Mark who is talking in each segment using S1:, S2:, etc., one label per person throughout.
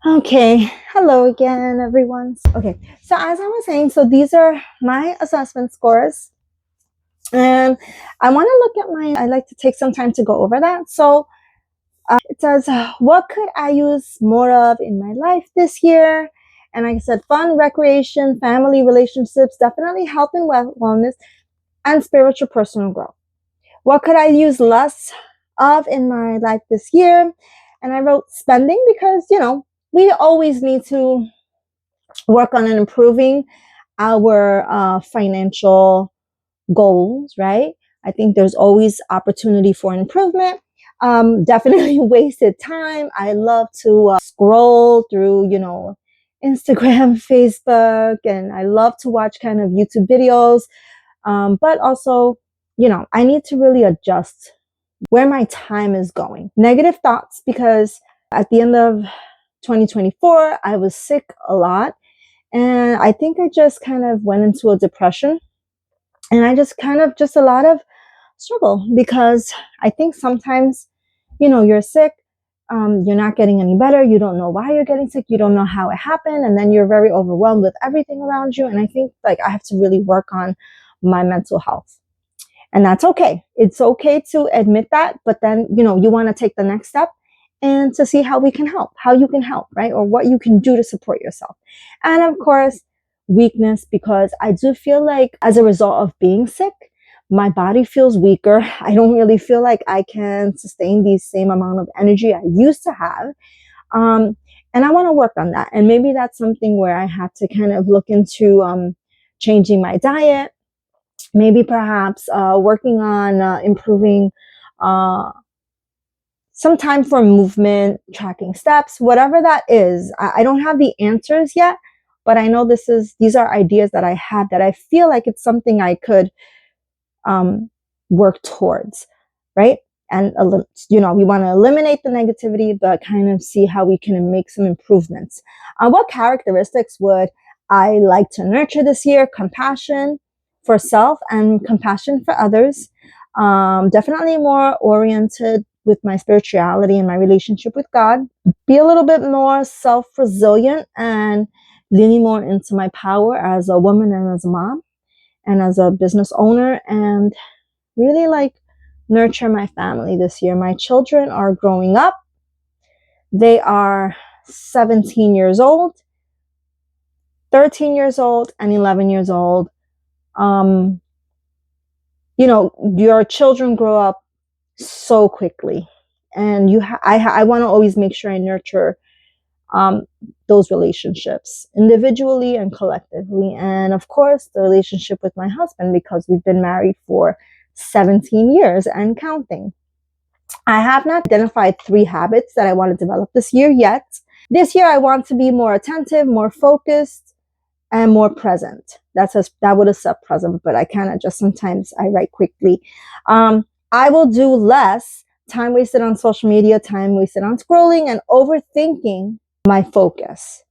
S1: Okay, hello again, everyone. Okay, so as I was saying, so these are my assessment scores, and I want to look at I like to take some time to go over that. So it says, what could I use more of in my life this year? And like I said, fun, recreation, family, relationships, definitely health and wellness, and spiritual personal growth. What could I use less of in my life this year? And I wrote spending because, we always need to work on improving our financial goals, right? I think there's always opportunity for improvement. Definitely wasted time. I love to scroll through, Instagram, Facebook, and I love to watch kind of YouTube videos. But also, I need to really adjust where my time is going. Negative thoughts, because at the end of 2024, I was sick a lot. And I think I just kind of went into a depression, and I just kind of just a lot of struggle, because I think sometimes, you're sick, you're not getting any better. You don't know why you're getting sick. You don't know how it happened. And then you're very overwhelmed with everything around you. And I think like I have to really work on my mental health. And that's okay. It's okay to admit that, but then, you want to take the next step and to see how we can help, how you can help, right? Or what you can do to support yourself. And of course, weakness, because I do feel like as a result of being sick, my body feels weaker. I don't really feel like I can sustain the same amount of energy I used to have. And I want to work on that. And maybe that's something where I have to kind of look into changing my diet, maybe perhaps working on improving some time for movement, tracking steps, whatever that is. I don't have the answers yet, but I know these are ideas that I have that I feel like it's something I could work towards, right? And we want to eliminate the negativity, but kind of see how we can make some improvements. What characteristics would I like to nurture this year? Compassion for self and compassion for others. Definitely more oriented with my spirituality and my relationship with God. Be a little bit more self-resilient and leaning more into my power as a woman and as a mom and as a business owner, and really like nurture my family this year. My children are growing up. They are 17 years old, 13 years old, and 11 years old. Your children grow up so quickly, and I want to always make sure I nurture those relationships individually and collectively. And of course, the relationship with my husband, because we've been married for 17 years and counting. I have not identified 3 habits that I want to develop this year yet. This year, I want to be more attentive, more focused, and more present. That would have said present, but I kind of just sometimes I write quickly. I will do less time wasted on social media, time wasted on scrolling and overthinking my focus.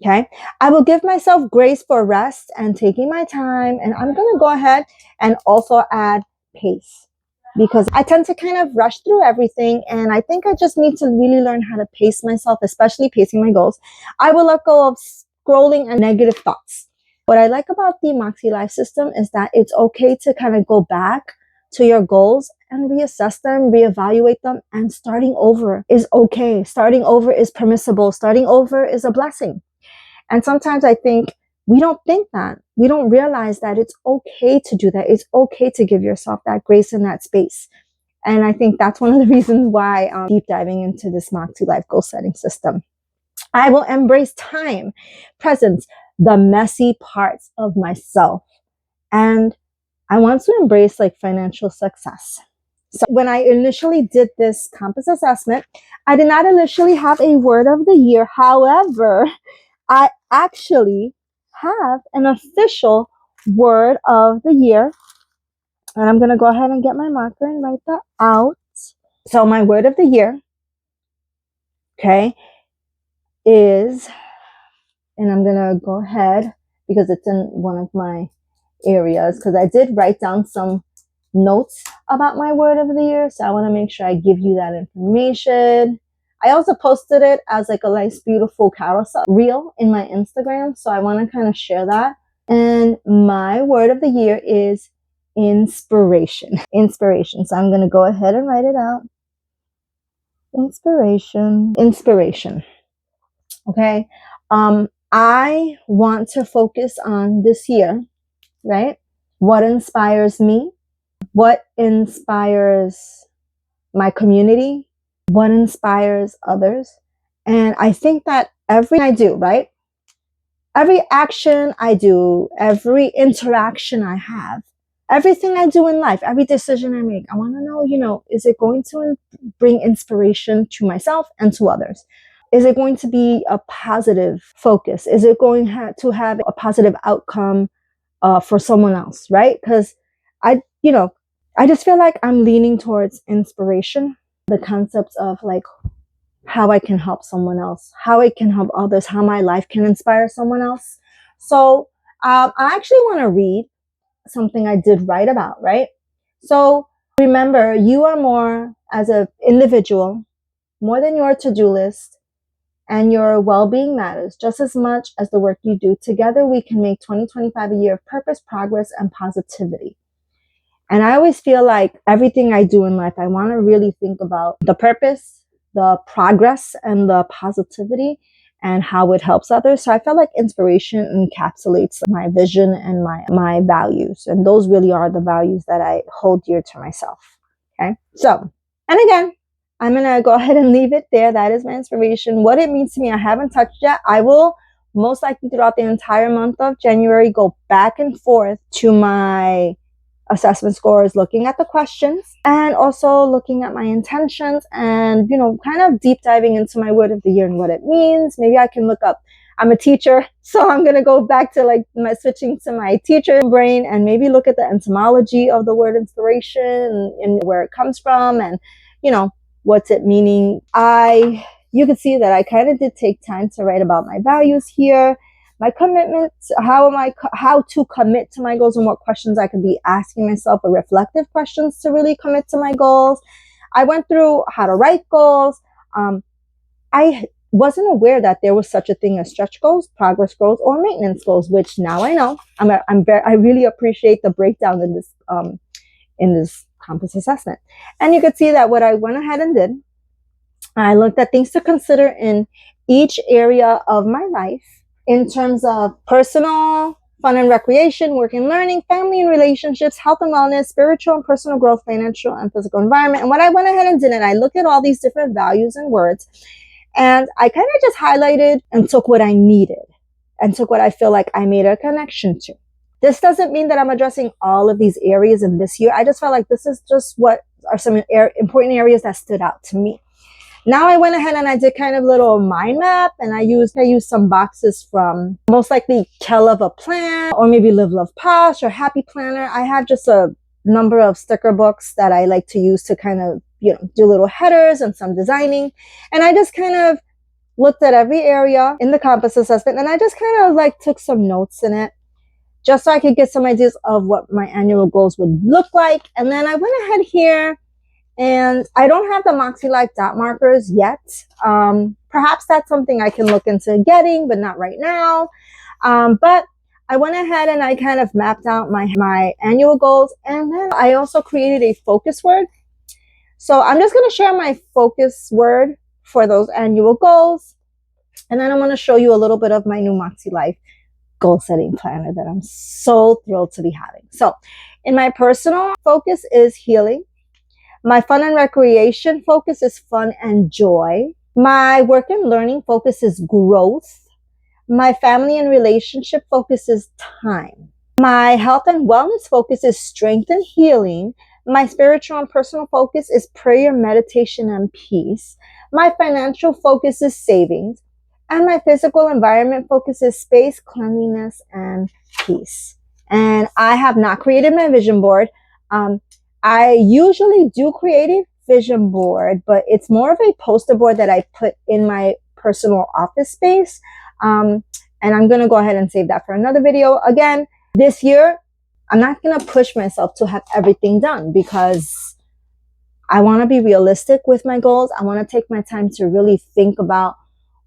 S1: Okay. I will give myself grace for rest and taking my time. And I'm going to go ahead and also add pace, because I tend to kind of rush through everything. And I think I just need to really learn how to pace myself, especially pacing my goals. I will let go of scrolling and negative thoughts. What I like about the MakseLife system is that it's okay to kind of go back to your goals and reassess them, reevaluate them, and starting over is okay. Starting over is permissible. Starting over is a blessing. And sometimes I think we don't think that. We don't realize that it's okay to do that. It's okay to give yourself that grace and that space. And I think that's one of the reasons why I'm deep diving into this MakseLife goal setting system. I will embrace time, presence, the messy parts of myself. And I want to embrace like financial success. So when I initially did this compass assessment, I did not initially have a word of the year. However, I actually have an official word of the year. And I'm going to go ahead and get my marker and write that out. So my word of the year, okay, is, and I'm going to go ahead because it's in one of my areas, because I did write down some notes about my word of the year. So I want to make sure I give you that information. I also posted it as like a nice, beautiful carousel reel in my Instagram. So I want to kind of share that. And my word of the year is inspiration. Inspiration. So I'm going to go ahead and write it out. Inspiration. Inspiration. Okay. I want to focus on this year, right? What inspires me? What inspires my community? What inspires others? And I think that everything I do, right? Every action I do, every interaction I have, everything I do in life, every decision I make, I want to know, is it going to bring inspiration to myself and to others? Is it going to be a positive focus? Is it going to have a positive outcome for someone else, right? Because I just feel like I'm leaning towards inspiration, the concepts of like how I can help someone else, how I can help others, how my life can inspire someone else. So I actually want to read something I did write about, right? So remember, you are more as an individual, more than your to-do list, and your well-being matters just as much as the work you do. Together, we can make 2025 a year of purpose, progress, and positivity. And I always feel like everything I do in life, I want to really think about the purpose, the progress, and the positivity and how it helps others. So I feel like inspiration encapsulates my vision and my values. And those really are the values that I hold dear to myself. Okay. So, and again, I'm going to go ahead and leave it there. That is my inspiration. What it means to me, I haven't touched yet. I will most likely throughout the entire month of January go back and forth to my assessment scores, looking at the questions and also looking at my intentions and, kind of deep diving into my word of the year and what it means. Maybe I can look up, I'm a teacher, so I'm going to go back to like switching to my teacher brain and maybe look at the etymology of the word inspiration and where it comes from and, what's it meaning. You can see that I kind of did take time to write about my values here. My commitment, how to commit to my goals and what questions I could be asking myself, or reflective questions to really commit to my goals. I went through how to write goals. I wasn't aware that there was such a thing as stretch goals, progress goals, or maintenance goals, which now I know. I really appreciate the breakdown in this compass assessment. And you could see that what I went ahead and did, I looked at things to consider in each area of my life, in terms of personal, fun and recreation, work and learning, family and relationships, health and wellness, spiritual and personal growth, financial and physical environment. And what I went ahead and did, and I looked at all these different values and words, and I kind of just highlighted and took what I needed and took what I feel like I made a connection to. This doesn't mean that I'm addressing all of these areas in this year. I just felt like this is just what are some important areas that stood out to me. Now I went ahead and I did kind of little mind map, and I used some boxes from most likely Kell of a Plan, or maybe Live Love Posh or Happy Planner. I have just a number of sticker books that I like to use to kind of, do little headers and some designing. And I just kind of looked at every area in the compass assessment, and I just kind of like took some notes in it just so I could get some ideas of what my annual goals would look like. And then I went ahead here, and I don't have the MakseLife dot markers yet. Perhaps that's something I can look into getting, but not right now. But I went ahead and I kind of mapped out my annual goals. And then I also created a focus word. So I'm just going to share my focus word for those annual goals. And then I'm going to show you a little bit of my new MakseLife goal setting planner that I'm so thrilled to be having. So in my personal focus is healing. My fun and recreation focus is fun and joy. My work and learning focus is growth. My family and relationship focus is time. My health and wellness focus is strength and healing. My spiritual and personal focus is prayer, meditation, and peace. My financial focus is savings. And my physical environment focus is space, cleanliness, and peace. And I have not created my vision board. I usually do create a vision board, but it's more of a poster board that I put in my personal office space. And I'm going to go ahead and save that for another video. Again, this year, I'm not going to push myself to have everything done because I want to be realistic with my goals. I want to take my time to really think about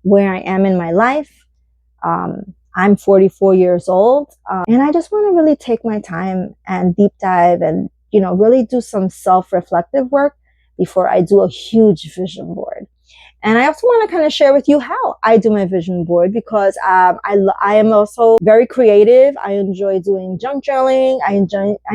S1: where I am in my life. I'm 44 years old, and I just want to really take my time and deep dive and, really do some self-reflective work before I do a huge vision board. And I also want to kind of share with you how I do my vision board, because I am also very creative. I enjoy doing junk journaling. I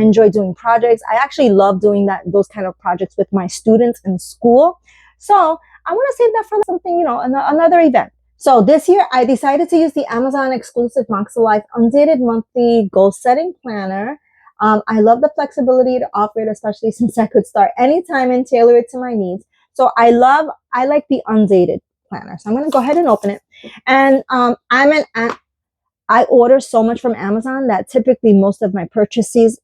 S1: enjoy doing projects. I actually love doing those kind of projects with my students in school. So I want to save that for something, another event. So this year I decided to use the Amazon exclusive MakseLife Undated Monthly Goal Setting Planner. I love the flexibility to offer it, especially since I could start anytime and tailor it to my needs. So I like the undated planner. So I'm going to go ahead and open it. And I order so much from Amazon that typically most of my purchases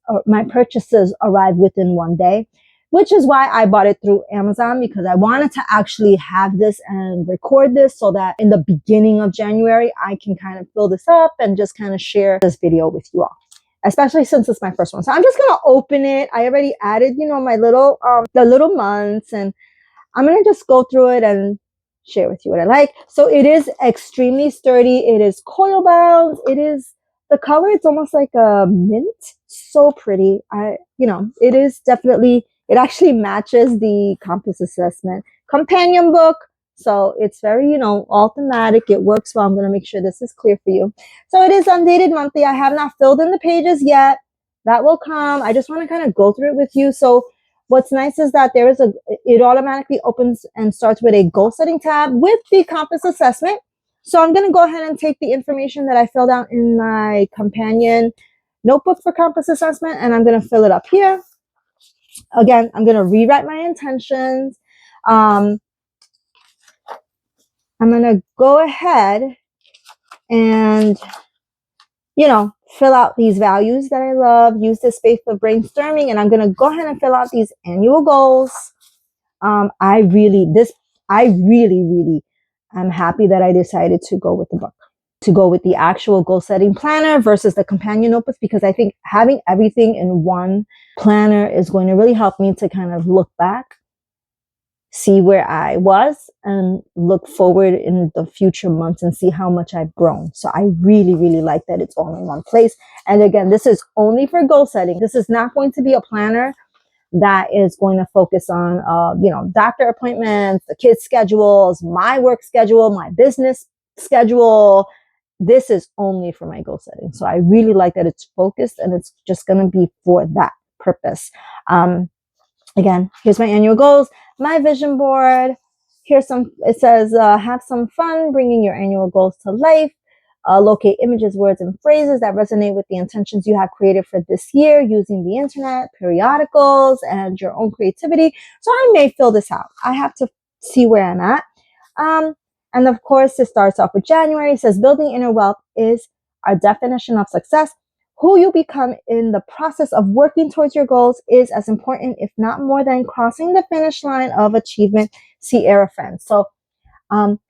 S1: arrive within one day, which is why I bought it through Amazon, because I wanted to actually have this and record this so that in the beginning of January, I can kind of fill this up and just kind of share this video with you all, especially since it's my first one. So I'm just going to open it. I already added, my the little months, and I'm going to just go through it and share with you what I like. So it is extremely sturdy. It is coil bound. The color, it's almost like a mint. So pretty. It actually matches the compass assessment companion book. So it's very, all thematic. It works well. I'm going to make sure this is clear for you. So it is undated monthly. I have not filled in the pages yet. That will come. I just want to kind of go through it with you. So what's nice is that it automatically opens and starts with a goal setting tab with the compass assessment. So I'm going to go ahead and take the information that I filled out in my companion notebook for compass assessment, and I'm going to fill it up here. Again, I'm going to rewrite my intentions. I'm going to go ahead and, fill out these values that I love, use this space for brainstorming, and I'm going to go ahead and fill out these annual goals. I really am happy that I decided to go with the book, to go with the actual goal setting planner versus the companion notebooks, because I think having everything in one planner is going to really help me to kind of look back, see where I was, and look forward in the future months and see how much I've grown. So I really like that it's all in one place. And again, this is only for goal setting. This is not going to be a planner that is going to focus on, doctor appointments, the kids' schedules, my work schedule, my business schedule. This is only for my goal setting. So I really like that it's focused and it's just going to be for that purpose. Again, here's my annual goals, my vision board. It says, have some fun bringing your annual goals to life. Locate images, words, and phrases that resonate with the intentions you have created for this year using the internet, periodicals, and your own creativity. So I may fill this out. I have to see where I'm at. And of course, it starts off with January. It says, building inner wealth is our definition of success. Who you become in the process of working towards your goals is as important, if not more, than crossing the finish line of achievement. Sierra Friend. So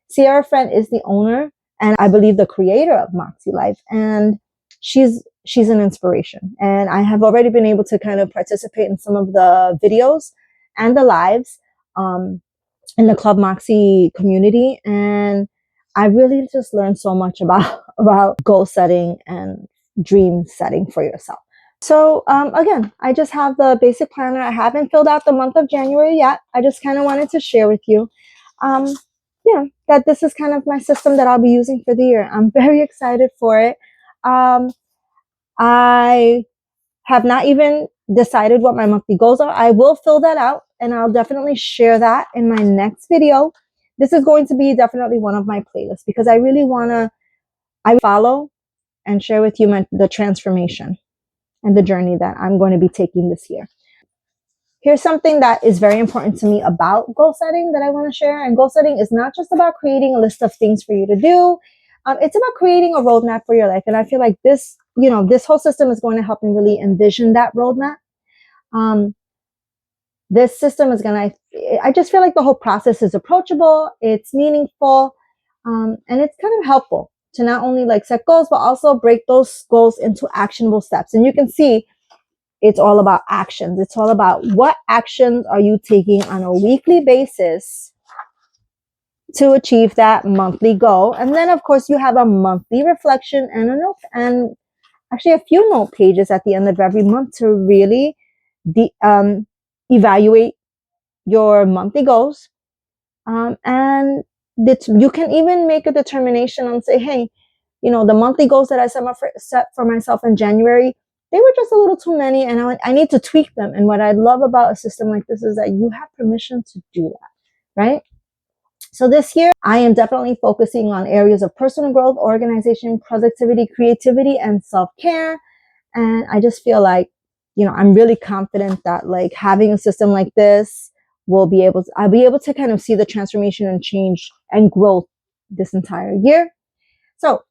S1: Sierra Friend is the owner and I believe the creator of MakseLife, and she's an inspiration. And I have already been able to kind of participate in some of the videos and the lives in the Club Moxie community, and I really just learned so much about goal setting and dream setting for yourself. So again, I just have the basic planner. I haven't filled out the month of January yet. I just kind of wanted to share with you that this is kind of my system that I'll be using for the year. I'm very excited for it. I have not even decided what my monthly goals are. I will fill that out and I'll definitely share that in my next video. This is going to be definitely one of my playlists because I really I follow and share with you the transformation and the journey that I'm going to be taking this year. Here's something that is very important to me about goal setting that I want to share. And goal setting is not just about creating a list of things for you to do. It's about creating a roadmap for your life. And I feel like this whole system is going to help me really envision that roadmap. This system is I just feel like the whole process is approachable, it's meaningful, and it's kind of helpful to not only set goals, but also break those goals into actionable steps. And you can see it's all about actions. It's all about what actions are you taking on a weekly basis to achieve that monthly goal. And then, of course, you have a monthly reflection and a note, and actually a few note pages at the end of every month to really evaluate your monthly goals. And you can even make a determination and say, hey, you know, the monthly goals that I set for myself in January, they were just a little too many, and I need to tweak them. And what I love about a system like this is that you have permission to do that, right? So this year, I am definitely focusing on areas of personal growth, organization, productivity, creativity, and self-care. And I just feel like, you know, I'm really confident that like having a system like this I'll be able to kind of see the transformation and change and growth this entire year. So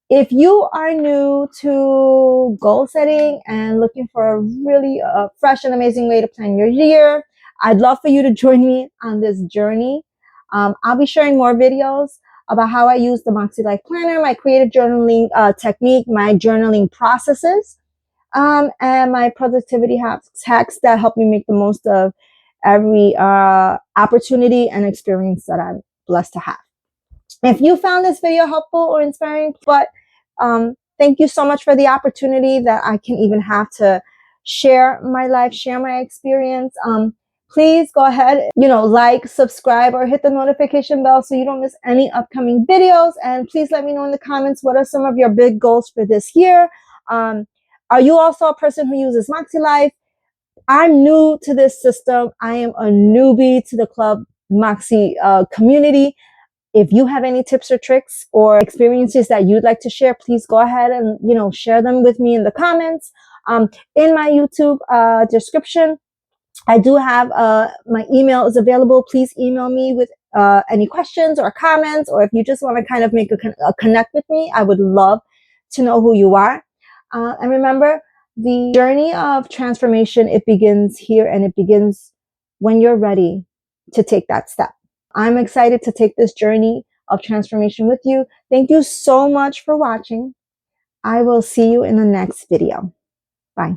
S1: if you are new to goal setting and looking for a really fresh and amazing way to plan your year, I'd love for you to join me on this journey. I'll be sharing more videos about how I use the MakseLife Planner, my creative journaling technique, my journaling processes, and my productivity hacks that help me make the most of every opportunity and experience that I'm blessed to have. If you found this video helpful or inspiring, thank you so much for the opportunity that I can even have to share my life, share my experience. Please go ahead, you know, like, subscribe, or hit the notification bell so you don't miss any upcoming videos. And please let me know in the comments, what are some of your big goals for this year? Are you also a person who uses MakseLife? I'm new to this system. I am a newbie to the Club Maxi community. If you have any tips or tricks or experiences that you'd like to share, please go ahead and, you know, share them with me in the comments. In my YouTube description, I do have my email is available. Please email me with any questions or comments, or if you just want to kind of make a connect with me, I would love to know who you are. And remember, the journey of transformation, it begins here, and it begins when you're ready to take that step. I'm excited to take this journey of transformation with you. Thank you so much for watching. I will see you in the next video. Bye.